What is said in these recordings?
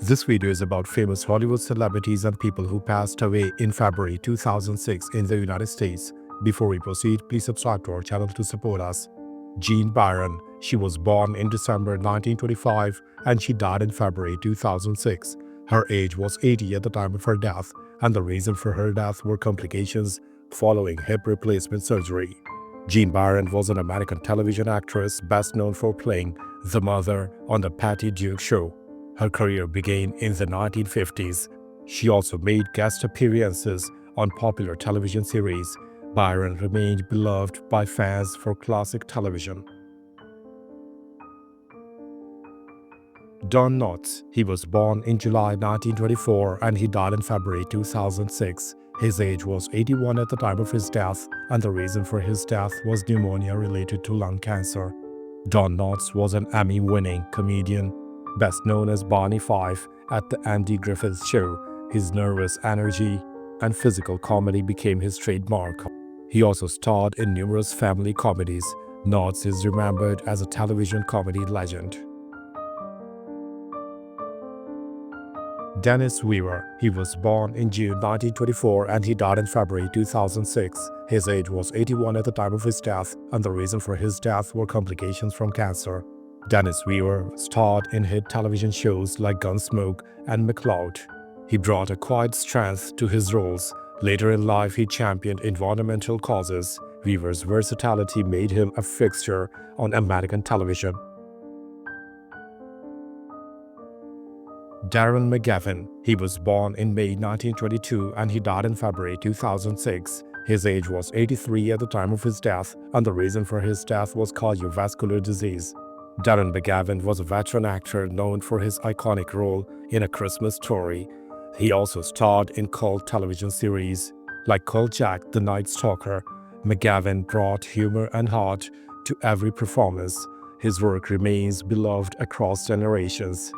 This video is about famous Hollywood celebrities and people who passed away in February 2006 in the United States. Before we proceed, please subscribe to our channel to support us. Jean Byron. She was born in December 1925 and she died in February 2006. Her age was 80 at the time of her death, and the reason for her death were complications following hip replacement surgery. Jean Byron was an American television actress best known for playing the mother on The Patty Duke Show. Her career began in the 1950s. She also made guest appearances on popular television series. Byron remained beloved by fans for classic television. Don Knotts. He was born in July 1924 and he died in February 2006. His age was 81 at the time of his death, and the reason for his death was pneumonia related to lung cancer. Don Knotts was an Emmy-winning comedian, best known as Barney Fife at the Andy Griffith Show. His nervous energy and physical comedy became his trademark. He also starred in numerous family comedies. Knotts is remembered as a television comedy legend. Dennis Weaver. He was born in June 1924 and he died in February 2006. His age was 81 at the time of his death, and the reason for his death were complications from cancer. Dennis Weaver starred in hit television shows like Gunsmoke and McCloud. He brought a quiet strength to his roles. Later in life, he championed environmental causes. Weaver's versatility made him a fixture on American television. Darren McGavin. He was born in May 1922 and he died in February 2006. His age was 83 at the time of his death, and the reason for his death was cardiovascular disease. Darren McGavin was a veteran actor known for his iconic role in A Christmas Story. He also starred in cult television series like Kolchak the Night Stalker. McGavin brought humor and heart to every performance. His work remains beloved across generations.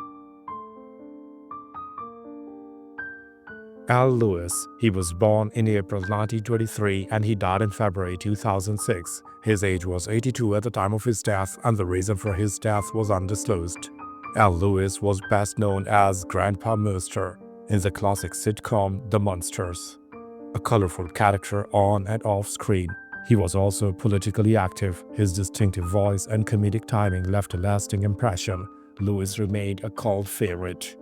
Al Lewis. He was born in April 1923 and he died in February 2006. His age was 82 at the time of his death, and the reason for his death was undisclosed. Al Lewis was best known as Grandpa Mercer in the classic sitcom The Munsters, a colorful character on and off screen. He was also politically active. His distinctive voice and comedic timing left a lasting impression. Lewis remained a cult favorite.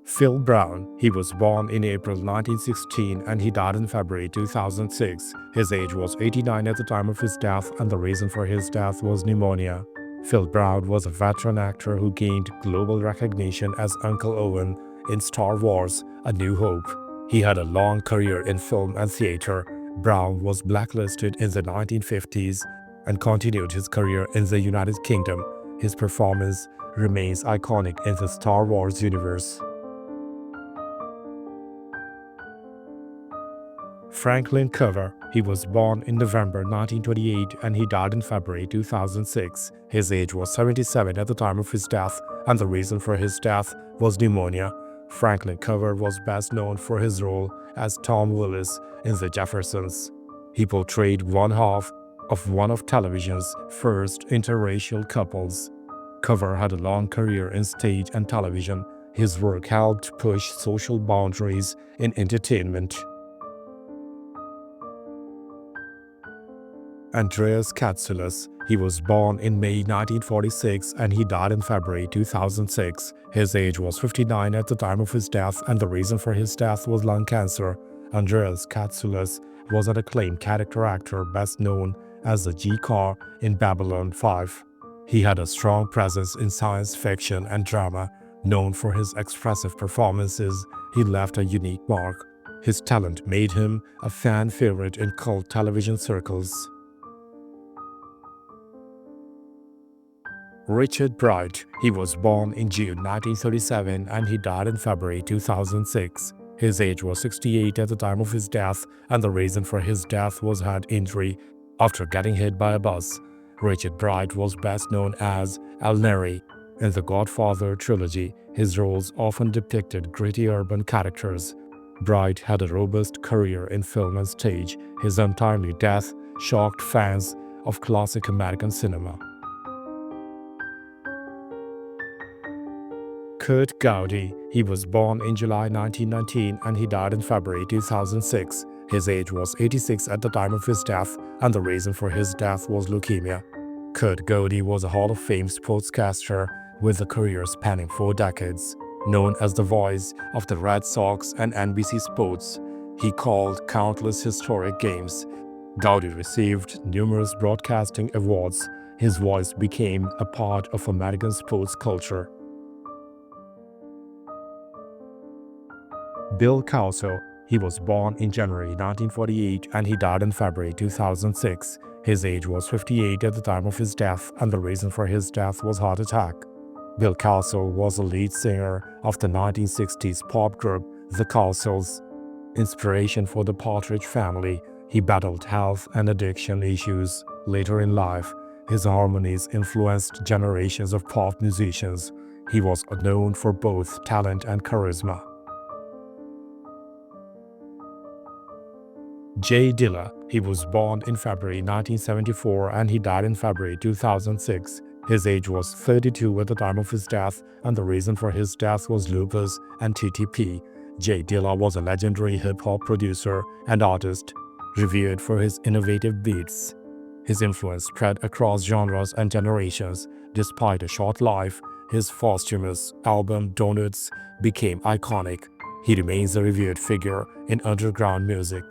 Phil Brown. He was born in April 1916 and he died in February 2006. His age was 89 at the time of his death, and the reason for his death was pneumonia. Phil Brown was a veteran actor who gained global recognition as Uncle Owen in Star Wars: A New Hope. He had a long career in film and theater. Brown was blacklisted in the 1950s and continued his career in the United Kingdom. His performance remains iconic in the Star Wars universe. Franklin Cover. He was born in November 1928 and he died in February 2006. His age was 77 at the time of his death, and the reason for his death was pneumonia. Franklin Cover was best known for his role as Tom Willis in The Jeffersons. He portrayed one half of one of television's first interracial couples. Cover had a long career in stage and television. His work helped push social boundaries in entertainment. Andreas Catsulus. He was born in May 1946 and he died in February 2006. His age was 59 at the time of his death, and the reason for his death was lung cancer. Andreas Catsulus was an acclaimed character actor best known as the G-Car in Babylon 5. He had a strong presence in science fiction and drama. Known for his expressive performances, he left a unique mark. His talent made him a fan favorite in cult television circles. Richard Bright. He was born in June 1937 and he died in February 2006. His age was 68 at the time of his death, and the reason for his death was head injury after getting hit by a bus. Richard Bright was best known as Al Neri in the Godfather trilogy. His roles often depicted gritty urban characters. Bright had a robust career in film and stage. His untimely death shocked fans of classic American cinema. Kurt Gowdy, he was born in July 1919 and he died in February 2006. His age was 86 at the time of his death, and the reason for his death was leukemia. Kurt Gowdy was a Hall of Fame sportscaster with a career spanning 4 decades. Known as the voice of the Red Sox and NBC Sports, he called countless historic games. Gowdy received numerous broadcasting awards. His voice became a part of American sports culture. Bill Cowso, he was born in January 1948 and he died in February 2006. His age was 58 at the time of his death, and the reason for his death was heart attack. Bill Cowso was the lead singer of the 1960s pop group The Cowsos. Inspiration for the Partridge Family, he battled health and addiction issues. Later in life, his harmonies influenced generations of pop musicians. He was known for both talent and charisma. Dilla, he was born in February 1974 and he died in February 2006. His age was 32 at the time of his death, and the reason for his death was lupus and TTP. Dilla was a legendary hip-hop producer and artist, revered for his innovative beats. His influence spread across genres and generations. Despite a short life, his posthumous album Donuts became iconic. He remains a revered figure in underground music.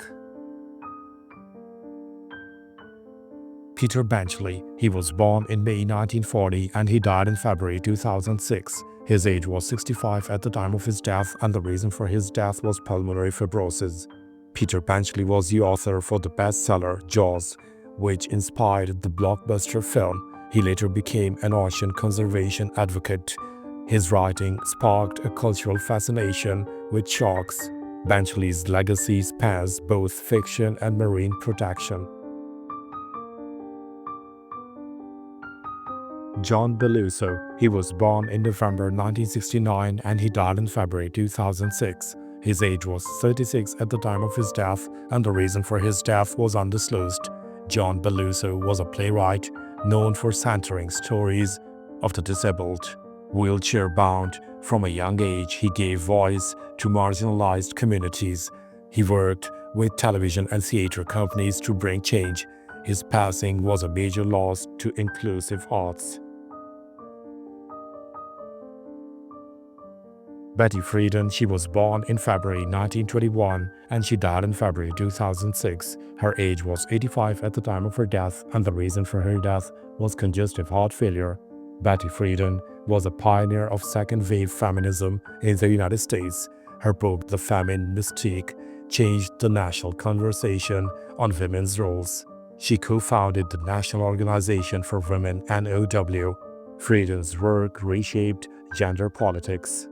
Peter Benchley, he was born in May 1940 and he died in February 2006. His age was 65 at the time of his death, and the reason for his death was pulmonary fibrosis. Peter Benchley was the author for the bestseller Jaws, which inspired the blockbuster film. He later became an ocean conservation advocate. His writing sparked a cultural fascination with sharks. Benchley's legacy spans both fiction and marine protection. John Belushi, he was born in November 1969 and he died in February 2006. His age was 36 at the time of his death, and the reason for his death was undisclosed. John Belushi was a playwright known for centering stories of the disabled. Wheelchair-bound, from a young age he gave voice to marginalized communities. He worked with television and theater companies to bring change. His passing was a major loss to inclusive arts. Betty Friedan, she was born in February 1921 and she died in February 2006. Her age was 85 at the time of her death, and the reason for her death was congestive heart failure. Betty Friedan was a pioneer of second-wave feminism in the United States. Her book, The Feminine Mystique, changed the national conversation on women's roles. She co-founded the National Organization for Women, NOW. Friedan's work reshaped gender politics.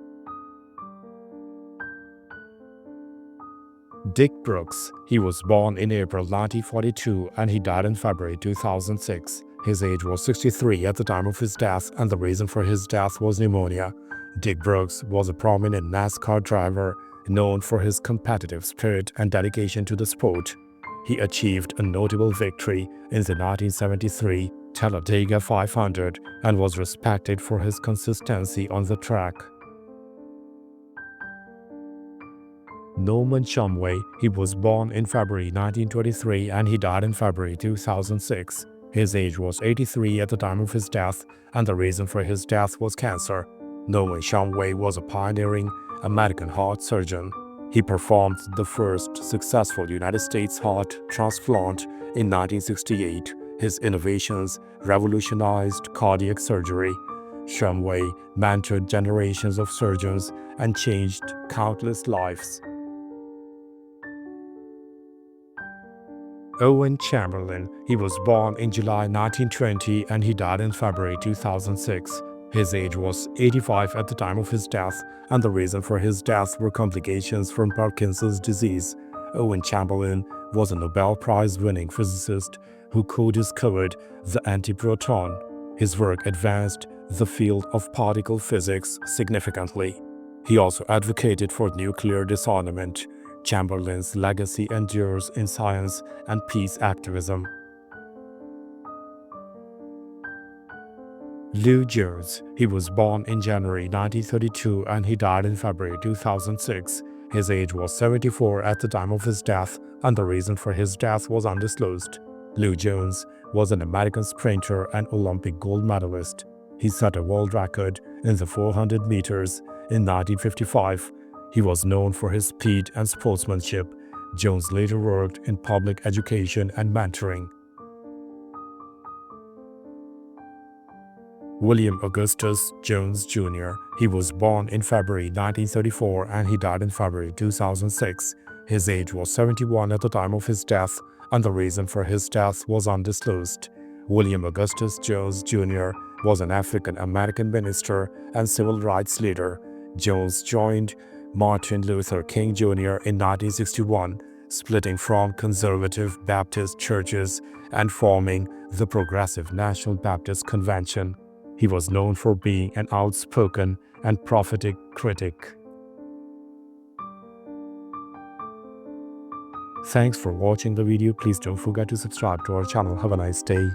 Dick Brooks, he was born in April 1942 and he died in February 2006. His age was 63 at the time of his death, and the reason for his death was pneumonia. Dick Brooks was a prominent NASCAR driver known for his competitive spirit and dedication to the sport. He achieved a notable victory in the 1973 Talladega 500 and was respected for his consistency on the track. Norman Shamway, he was born in February 1923 and he died in February 2006. His age was 83 at the time of his death, and the reason for his death was cancer. Norman Shamway was a pioneering American heart surgeon. He performed the first successful United States heart transplant in 1968. His innovations revolutionized cardiac surgery. Shamway mentored generations of surgeons and changed countless lives. Owen Chamberlain, he was born in July 1920 and he died in February 2006. His age was 85 at the time of his death, and the reason for his death were complications from Parkinson's disease. Owen Chamberlain was a Nobel Prize-winning physicist who co-discovered the antiproton. His work advanced the field of particle physics significantly. He also advocated for nuclear disarmament. Chamberlain's legacy endures in science and peace activism. Lou Jones. He was born in January 1932 and he died in February 2006. His age was 74 at the time of his death, and the reason for his death was undisclosed. Lou Jones was an American sprinter and Olympic gold medalist. He set a world record in the 400 meters in 1955. He was known for his speed and sportsmanship. Jones later worked in public education and mentoring. William Augustus Jones Jr. He was born in February 1934 and he died in February 2006. His age was 71 at the time of his death, and the reason for his death was undisclosed. William Augustus Jones Jr. was an African-American minister and civil rights leader. Jones joined Martin Luther King Jr. in 1961, splitting from conservative Baptist churches and forming the Progressive National Baptist Convention. He was known for being an outspoken and prophetic critic. Thanks for watching the video. Please don't forget to subscribe to our channel. Have a nice day.